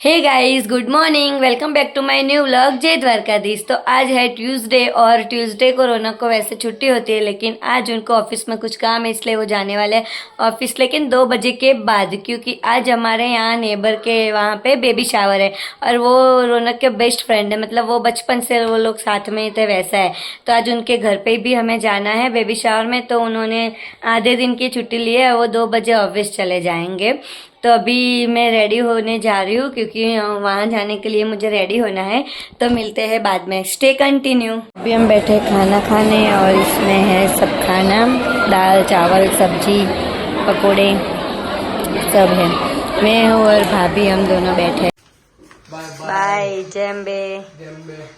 Hey guys, good morning. Welcome back to my new vlog Jai Dwarkadhish. तो आज है Tuesday और ट्यूसडे को रौनक को वैसे छुट्टी होती है, लेकिन आज उनको ऑफिस में कुछ काम है, इसलिए वो जाने वाले हैं ऑफिस, लेकिन 2 बजे के बाद, क्योंकि आज हमारे यहाँ नेबर के वहाँ पे बेबी शावर है। और वो रौनक के बेस्ट फ्रेंड है, मतलब वो बचपन से वो लोग साथ में ही थे, वैसा है। तो आज उनके घर पे भी हमें जाना है बेबी शावर में, तो उन्होंने आधे दिन की छुट्टी ली है, वो 2 बजे ऑफिस चले जाएंगे। तो अभी मैं रेडी होने जा रही हूँ, क्योंकि वहाँ जाने के लिए मुझे रेडी होना है। तो मिलते हैं बाद में, स्टे कंटिन्यू। अभी हम बैठे खाना खाने, और इसमें है सब खाना, दाल चावल सब्जी पकोड़े सब है। मैं हूँ और भाभी, हम दोनों बैठे। बाय जैम्बे।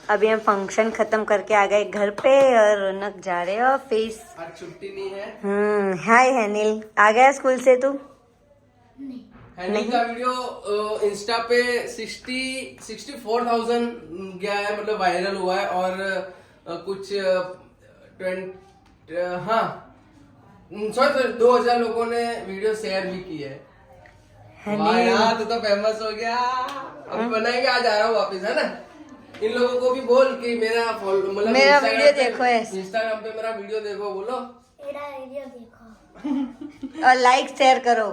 अभी हम फंक्शन खत्म करके आ गए घर पे, और रौनक जा रहे हो ऑफिस। आज छुट्टी नहीं है। हाय हैनिल, आ गया स्कूल से तू? हैनिल का वीडियो इंस्टा पे 64,000 गया है, मतलब वायरल हुआ है। और कुछ 2,000 लोगों ने वीडियो शेयर भी की है। वाह यार, तू तो फेमस हो गया। अभी बनाएंगे, आज आ रहा हूँ वापस, है ना। इन लोगों को भी बोल कि मेरा मतलब मेरा वीडियो देखो, इंस्टाग्राम पे मेरा वीडियो देखो, बोलो मेरा वीडियो देखो और लाइक शेयर करो।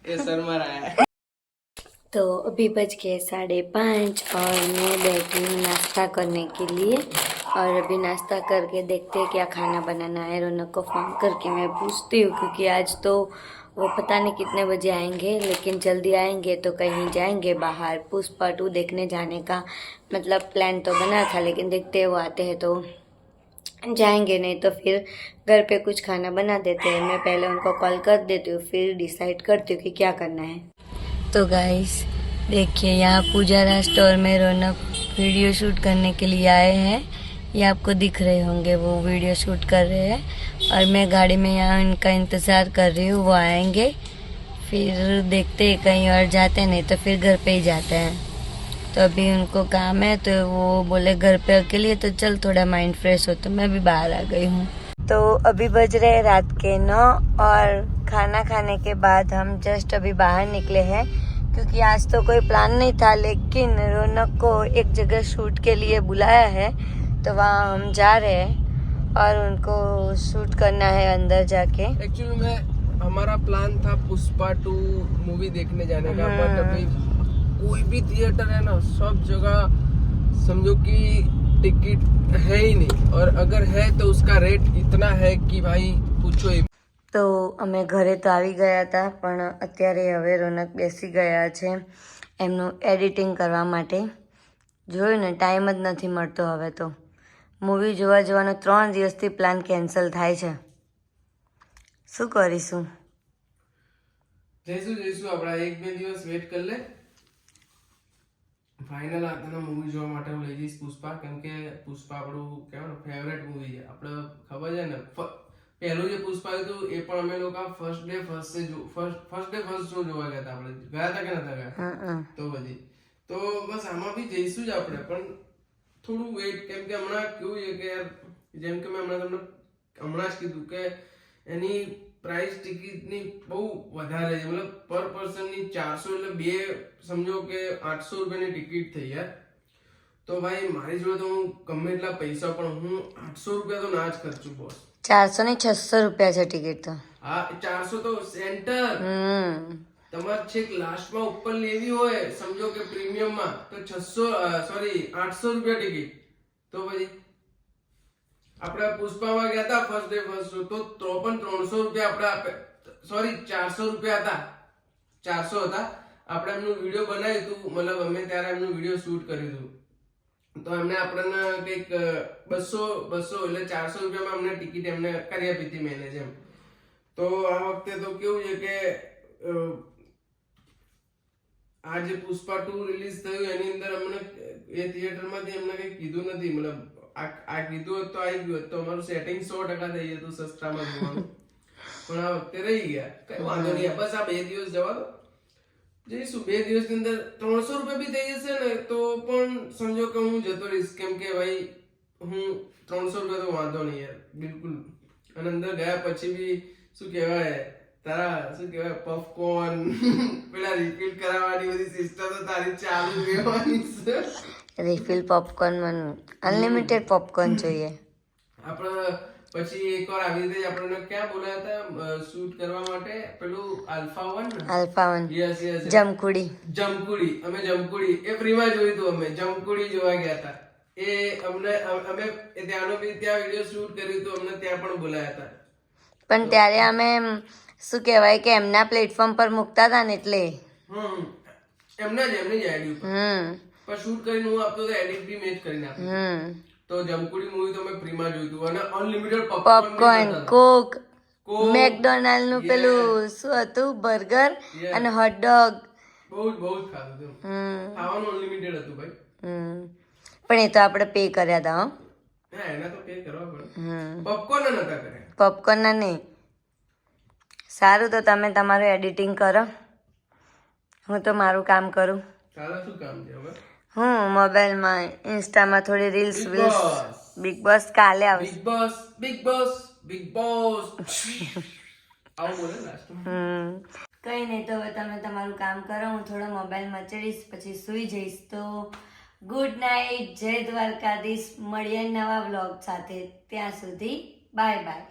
ये शर्मा रहा है। तो अभी बज गए 5:30 और मैं बैठी हूँ नाश्ता करने के लिए। और अभी नाश्ता करके देखते हैं क्या खाना बनाना है। रौनक को फ़ोन करके मैं पूछती हूँ, क्योंकि आज तो वो पता नहीं कितने बजे आएंगे, लेकिन जल्दी आएंगे तो कहीं जाएंगे बाहर। पुष्पा 2 देखने जाने का मतलब प्लान तो बना था, लेकिन देखते हैं वो आते हैं तो जाएंगे, नहीं तो फिर घर पे कुछ खाना बना देते हैं। मैं पहले उनको कॉल कर देती हूँ, फिर डिसाइड करती हूँ कि क्या करना है। तो गाइस देखिए, यहाँ पूजारा स्टोर में रौनक वीडियो शूट करने के लिए आए हैं। ये आपको दिख रहे होंगे, वो वीडियो शूट कर रहे हैं। और मैं गाड़ी में यहाँ उनका इंतज़ार कर रही हूँ, वो आएंगे फिर देखते हैं कहीं और जाते, नहीं तो फिर घर पे ही जाते हैं। तो अभी उनको काम है, तो वो बोले घर पे अकेले, तो चल थोड़ा माइंड फ्रेश हो, तो मैं भी बाहर आ गई हूँ। तो अभी बज रहे रात के 9, और खाना खाने के बाद हम जस्ट अभी बाहर निकले हैं, क्योंकि आज तो कोई प्लान नहीं था, लेकिन रौनक को एक जगह शूट के लिए बुलाया है, तो वहाँ हम जा रहे हैं और उनको शूट करना है अंदर जाके। एक्चुअली में हमारा प्लान था पुष्पा 2 मूवी देखने जाने का, बट अभी कोई भी थिएटर है ना, सब जगह समझो कि टिकट है ही नहीं, और अगर है तो उसका रेट इतना है कि भाई पूछो ही। તો અમે ઘરે તો આવી ગયા હતા, પણ અત્યારે હવે રોનક બેસી ગયા છે એમનું એડિટિંગ કરવા માટે. જોયું ને, ટાઈમ જ નથી મળતો હવે તો. મૂવી જોવા જવાનો 3 દિવસથી પ્લાન કેન્સલ થાય છે. શું કરીશું? જઈશું આપણા 1-2 દિવસ વેટ કરી લે. ફાઇનલ આતના મૂવી જોવા માટે હું લઈ જઈશ પુષ્પા, કેમ કે પુષ્પા આપણું કહેવાય ફેવરેટ મૂવી છે. આપણે ખબર છે ને, પહેલું જે પુષ્પા હતું એ પણ અમે લોકો ફર્સ્ટ ડે ફર્સ્ટ શો જોવા ગયા હતા. આપણે ગયા હતા કે નતા ગયા? તો બધી તો બસ આમાં બી જઈશું જ આપણે, પણ થોડું વેટ, કેમ કે હમણાં કેવું છે કે યાર, જેમ કે મેં હમણાં જ કીધું કે એની પ્રાઇસ ટિકિટની બહુ વધારે છે, મતલબ પર પર્સનની 400, એટલે બે સમજો કે 800 રૂપિયાની ટિકિટ થઈ યાર. તો ભાઈ મારી જોડે તો હું ગમે એટલા પૈસા, પણ હું 800 રૂપિયા તો ના જ ખર્ચું બોસ. 400 નહીં 600 રૂપિયા છે ટિકિટ તો. હા, 400 તો સેન્ટર. તમારે છેક લાસ્ટમાં ઉપર લેવી હોય, સમજો કે પ્રીમિયમમાં, તો 800 રૂપિયા ટિકિટ. તો પછી આપણે પુષ્પામાં ગયા હતા ફર્સ્ટ ડે ફર્સ્ટ શો, તો પણ 300 રૂપિયા આપણે 400 રૂપિયા હતા, 400 હતા. આપણે એમનું વિડીયો બનાવ્યું હતું, મતલબ અમે ત્યારે એમનું વિડીયો શૂટ કર્યું હતું, તો એમને આપણને કંઈક 200 એટલે 400 રૂપિયામાં અમને ટિકિટ એમને કરી આપી હતી મેનેજ એમ. તો આ વખતે તો કેવું છે કે આ જે પુષ્પા 2 રિલીઝ થયું એની અંદર અમને એ થિયેટરમાંથી એમને કંઈ કીધું નથી, મતલબ આ કીધું હોત તો આવી ગયું હોત, તો અમારું સેટિંગ 100% થઈ જતું સસ્તામાં જોવાનું. પણ આ વખતે રહી ગયા, કઈ વાંધો નહીં. બસ આ 2 દિવસ જવા દો, જઈશું. 2 દિવસની અંદર 300 રૂપિયા બી થઈ જશે ને, તો પણ સમજો કે હું જતો રહીશ, કેમ કે ભાઈ હું 300 રૂપિયા તો વાંધો નહીં યાર, બિલકુલ. અને અંદર ગયા પછી બી શું કહેવાય, તારા શું કહેવાય પોપકોર્ન પેલા રિપીટ કરાવવાની બધી સિસ્ટમ તો તારી ચાલુ રહેવાની છે. રિફિલ પોપકોર્ન મને અનલિમિટેડ પોપકોર્ન જોઈએ. આપણે પછી એકવાર આવી રીતે જ આપણને ક્યાં બોલાયા હતા શૂટ કરવા માટે પેલું આલ્ફા 1 ને આલ્ફા 1 યસ યસ જમકુડી. અમે જમકુડી એ ફ્રીમાં જોયું હતું. અમે જમકુડી જોવા ગયા હતા. એ અમે ત્યાંનો બી ત્યાં વિડીયો શૂટ કર્યું હતું. અમને ત્યાં પણ બોલાયા હતા. પણ ત્યારે અમે શું કહેવાય કે એમના પ્લેટફોર્મ પર મૂકતા હતા ને એટલે એમની જ આઈડી ઉપર પણ શૂટ કરીને હું આપતો તો એડિટ બી મેચ કરીને આપતો. તો જમકુડી મૂવી તો મેં ફ્રીમાં જોયું હતું અને અનલિમિટેડ પોપકોર્ન, કોક, મેકડોનાલ્ડ નું પેલું શું હતું બર્ગર અને હોટડોગ. બહુ જ ખાધું હતું. ખાવાનું અનલિમિટેડ હતું ભાઈ. પણ એ તો આપણે પે કર્યા હતા. હા એના તો પે કરવા પડે. પોપકોર્ન નતા કર્યા. પોપકોર્ન ના નહીં. સારું તો તમે તમારું એડિટિંગ કરો, હું તો મારું કામ કરું. તારા શું કામ છે હવે? હું મોબાઈલમાં ઇન્સ્ટામાં થોડી રીલ્સ બિગ બોસ કાલે આવશે. બિગ બોસ આવું બોલે લાસ્ટમાં. કઈ નહીં તો હવે તમે તમારું કામ કરો, હું થોડો મોબાઈલ મચડીશ પછી સુઈ જઈશ. તો ગુડ નાઇટ, જય દ્વારકાધીશ. મળીએ નવા વ્લોગ સાથે. ત્યાં સુધી બાય બાય.